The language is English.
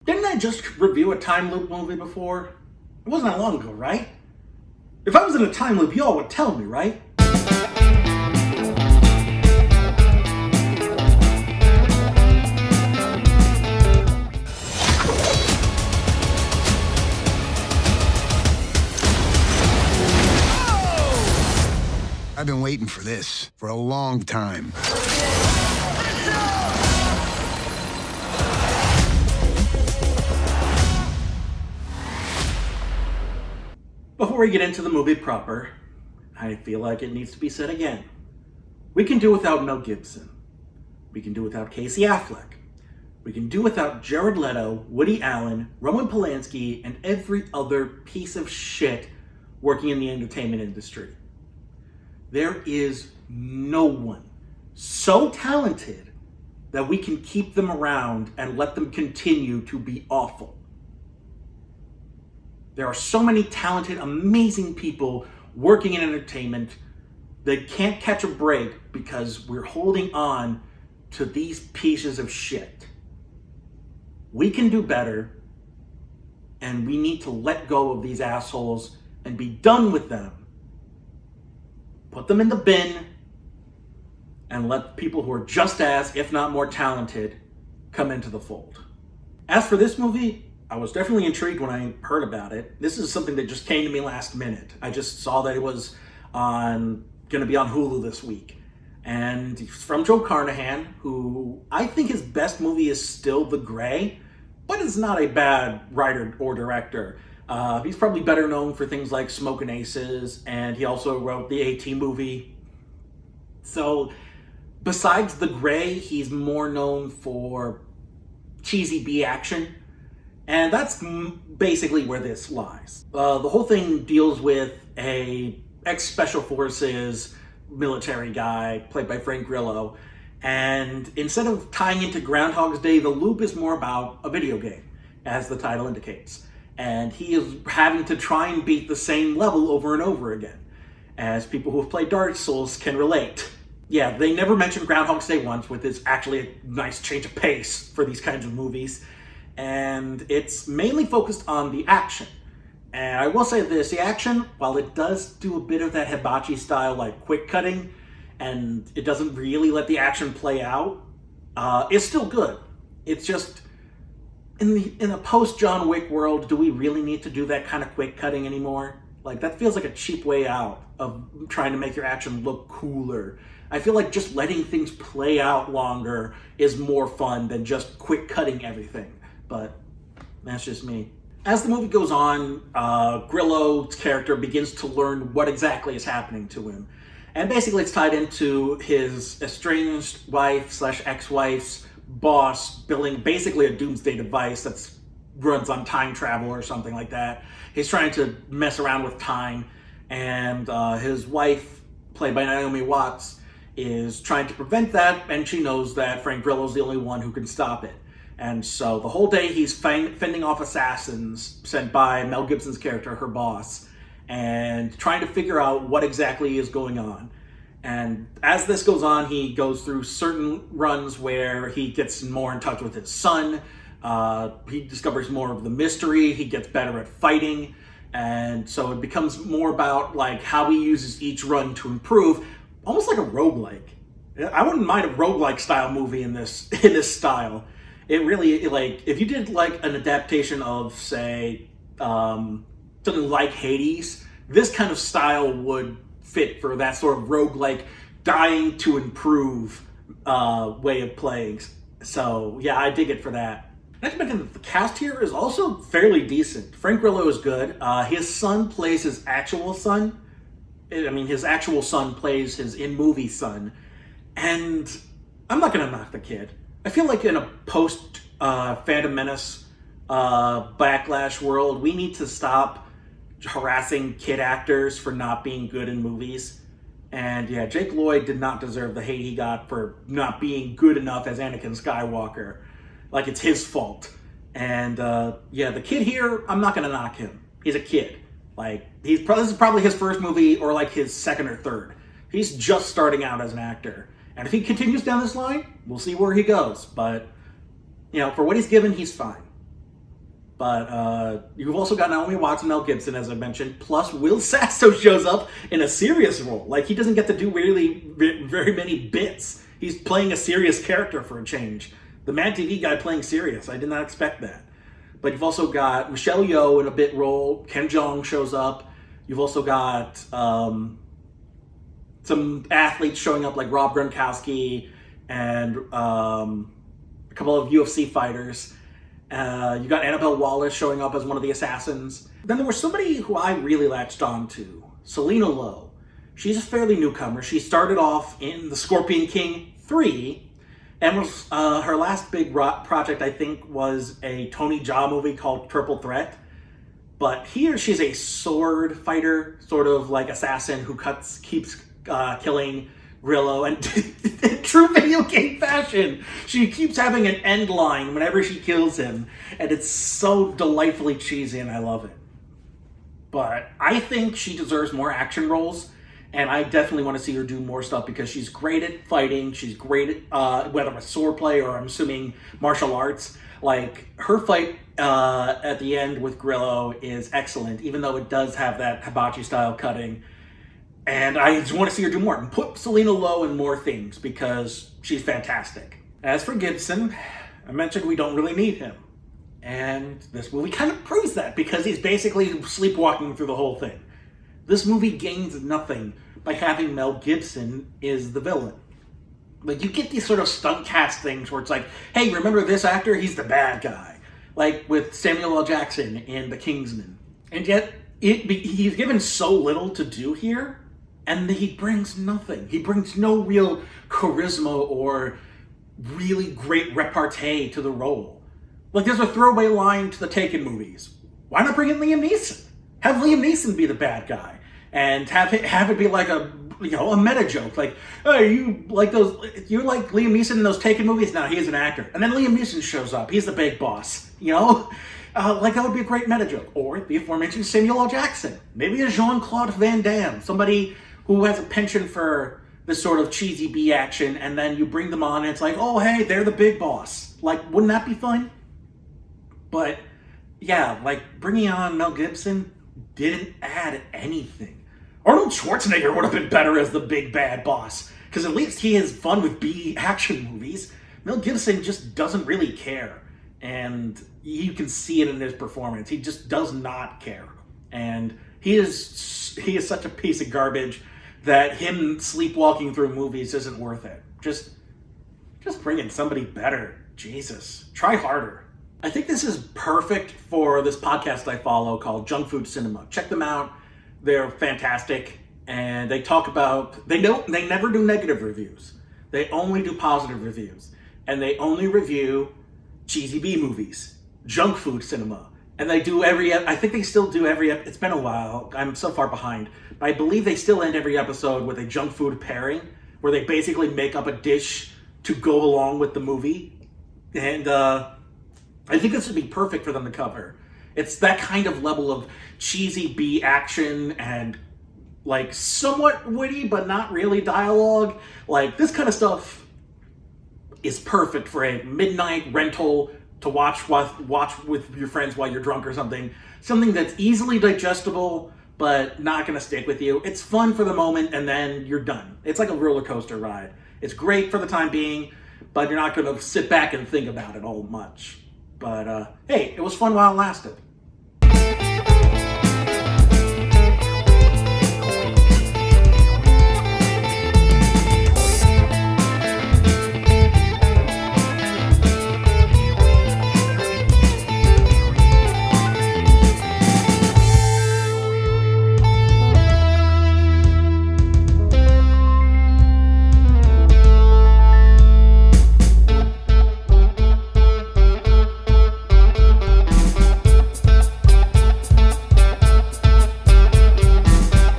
Didn't I just review a time loop movie before? It wasn't that long ago, right? If I was in a time loop, y'all would tell me, right? I've been waiting for this for a long time. Before we get into the movie proper, I feel like it needs to be said again. We can do without Mel Gibson. We can do without Casey Affleck. We can do without Jared Leto, Woody Allen, Roman Polanski, and every other piece of shit working in the entertainment industry. There is no one so talented that we can keep them around and let them continue to be awful. There are so many talented, amazing people working in entertainment that can't catch a break because we're holding on to these pieces of shit. We can do better, and we need to let go of these assholes and be done with them. Put them in the bin and let people who are just as, if not more talented, come into the fold. As for this movie, I was definitely intrigued when I heard about it. This is something that just came to me last minute. I just saw that it was going to be on Hulu this week. And it's from Joe Carnahan, who I think his best movie is still The Grey, but is not a bad writer or director. He's probably better known for things like Smokin' Aces, and he also wrote the A.T. movie. So, besides The Grey, he's more known for cheesy B action, and that's basically where this lies. The whole thing deals with a ex-Special Forces military guy, played by Frank Grillo, and instead of tying into Groundhog's Day, the loop is more about a video game, as the title indicates. And he is having to try and beat the same level over and over again, as people who have played Dark Souls can relate. Yeah, they never mentioned Groundhog's Day once, which is actually a nice change of pace for these kinds of movies. And it's mainly focused on the action. And I will say this, the action, while it does do a bit of that hibachi style, like quick cutting, and it doesn't really let the action play out, it's still good. It's just, in a post-John Wick world, do we really need to do that kind of quick cutting anymore? Like, that feels like a cheap way out of trying to make your action look cooler. I feel like just letting things play out longer is more fun than just quick cutting everything. But that's just me. As the movie goes on, Grillo's character begins to learn what exactly is happening to him. And basically it's tied into his estranged wife/ex-wife's boss building basically a doomsday device that runs on time travel or something like that. He's trying to mess around with time, and his wife, played by Naomi Watts, is trying to prevent that, and she knows that Frank Grillo's the only one who can stop it. And so the whole day he's fending off assassins sent by Mel Gibson's character, her boss, and trying to figure out what exactly is going on. And as this goes on, he goes through certain runs where he gets more in touch with his son. He discovers more of the mystery. He gets better at fighting. And so it becomes more about like how he uses each run to improve, almost like a roguelike. I wouldn't mind a roguelike style movie in this style. It really, like, if you did like an adaptation of, say, something like Hades, this kind of style would fit for that sort of roguelike, dying to improve way of playing. So, yeah, I dig it for that. Not to mention that the cast here is also fairly decent. Frank Grillo is good. His son plays his actual son. I mean, his actual son plays his in-movie son. And I'm not going to knock the kid. I feel like in a post-Phantom Menace backlash world, we need to stop harassing kid actors for not being good in movies. And yeah, Jake Lloyd did not deserve the hate he got for not being good enough as Anakin Skywalker. Like, it's his fault. And yeah, the kid here, I'm not going to knock him. He's a kid. Like, this is probably his first movie or like his second or third. He's just starting out as an actor. And if he continues down this line, we'll see where he goes. But, you know, for what he's given, he's fine. But you've also got Naomi Watts and Mel Gibson, as I mentioned, plus Will Sasso shows up in a serious role. Like, he doesn't get to do really very many bits. He's playing a serious character for a change. The Mad TV guy playing serious. I did not expect that. But you've also got Michelle Yeoh in a bit role. Ken Jeong shows up. You've also got some athletes showing up, like Rob Gronkowski and a couple of UFC fighters. You got Annabelle Wallace showing up as one of the assassins. Then there was somebody who I really latched on to, Selena Lowe. She's a fairly newcomer. She started off in The Scorpion King 3, and was her last big project, I think, was a Tony Jaa movie called Triple Threat. But here she's a sword fighter, sort of like assassin who keeps killing Grillo, and in true video game fashion, she keeps having an end line whenever she kills him, and it's so delightfully cheesy, and I love it. But I think she deserves more action roles, and I definitely want to see her do more stuff because she's great at fighting. She's great at whether it's swordplay or I'm assuming martial arts. Like, her fight at the end with Grillo is excellent, even though it does have that hibachi style cutting. And I just want to see her do more. And put Selena Lowe in more things because she's fantastic. As for Gibson, I mentioned we don't really need him. And this movie kind of proves that because he's basically sleepwalking through the whole thing. This movie gains nothing by having Mel Gibson is the villain. Like, you get these sort of stunt cast things where it's like, hey, remember this actor? He's the bad guy. Like with Samuel L. Jackson in The Kingsman. And yet, he's given so little to do here, and he brings nothing. He brings no real charisma or really great repartee to the role. Like, there's a throwaway line to the Taken movies. Why not bring in Liam Neeson? Have Liam Neeson be the bad guy. And have it be like a meta joke. Like, oh, you like Liam Neeson in those Taken movies? No, he is an actor. And then Liam Neeson shows up. He's the big boss. Like, that would be a great meta joke. Or the aforementioned Samuel L. Jackson. Maybe a Jean-Claude Van Damme. Somebody who has a penchant for this sort of cheesy B action, and then you bring them on and it's like, oh, hey, they're the big boss. Like, wouldn't that be fun? But, yeah, like, bringing on Mel Gibson didn't add anything. Arnold Schwarzenegger would have been better as the big bad boss, because at least he has fun with B action movies. Mel Gibson just doesn't really care, and you can see it in his performance. He just does not care, and he is such a piece of garbage that him sleepwalking through movies isn't worth it. Just bring in somebody better. Jesus, try harder. I think this is perfect for this podcast I follow called Junk Food Cinema. Check them out. They're fantastic, and they talk about, they never do negative reviews. They only do positive reviews, and they only review cheesy B movies, junk food cinema, and they do I think they still do it's been a while, I'm so far behind, but I believe they still end every episode with a junk food pairing, where they basically make up a dish to go along with the movie, and I think this would be perfect for them to cover. It's that kind of level of cheesy B action and like somewhat witty but not really dialogue. Like, this kind of stuff is perfect for a midnight rental to watch with your friends while you're drunk or something. Something that's easily digestible but not going to stick with you. It's fun for the moment and then you're done. It's like a roller coaster ride. It's great for the time being, but you're not going to sit back and think about it all much. But hey, it was fun while it lasted.